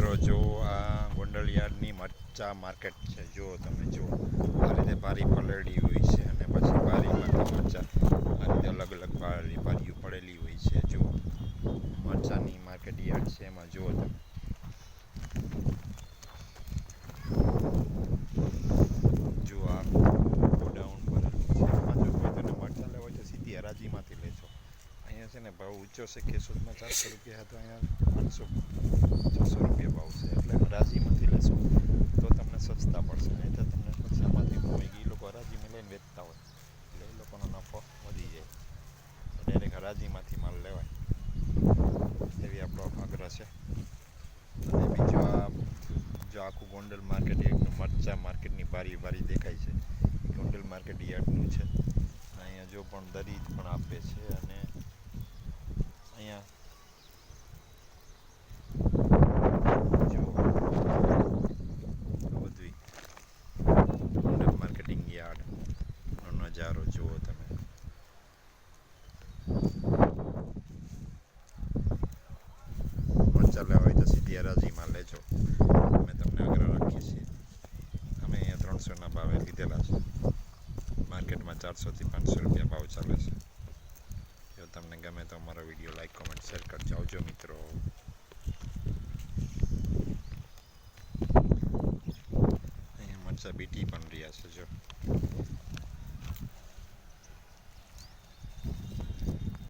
મિત્રો જો આ ગોંડલ યાર્ડની મરચા માર્કેટ છે. જો તમે જુઓ આ રીતે બારી પલળી હોય છે અને પછી બારીમાંથી મરચા આ રીતે અલગ અલગ બારીઓ પડેલી હોય છે. જુઓ મરચાની માર્કેટ યાર્ડ છે. એમાં જુઓ તમે જુઓ આ ગોડાઉન ભરેલું છે. એમાં જો કોઈ તને મરચા લેવા હોય તો સીધી હરાજીમાંથી લેજો. અહીંયા છે ને ભાવ ઊંચો છે. કેશોદમાં 400 રૂપિયા હતો, અહીંયા 500-600 રૂપિયા ભાવ છે. એટલે હરાજીમાંથી લેશો તો તમને સસ્તા પડશે. નહીં તો તમને પૈસામાંથી હોય એ લોકો હરાજીમાં લઈને વેચતા હોય એટલે એ લોકોનો નફો વધી જાય. તો ડાયરેક્ટ હરાજીમાંથી માલ લેવાય એવી આપણો આગ્રહ છે. અને બીજું આ જો આખું ગોંડલ માર્કેટ એકદમ મરચા માર્કેટની બારી દેખાય છે. ગોંડલ માર્કેટ યાર્ડનું છે. અહીંયા જો પણ દરી પણ આપે છે અને અહીંયા જો બધું ગોંડલ માર્કેટિંગ યાર્ડનો નજારો જુઓ તમે. મરચા લેવા હોય તો સીધી હરાજીમાં લેજો. અમે તમને આગ્રહ રાખીએ છીએ. અમે અહીંયા 300ના ભાવે લીધેલા છે. માર્કેટમાં 400થી 500 રૂપિયા ભાવ ચાલે છે. જો તમને ગમે તો અમારો વિડીયો લાઈક, કોમેન્ટ, શેર કરજો. આવજો મિત્રો. અહીંયા મરચા બીટી પણ રહ્યા છે જો.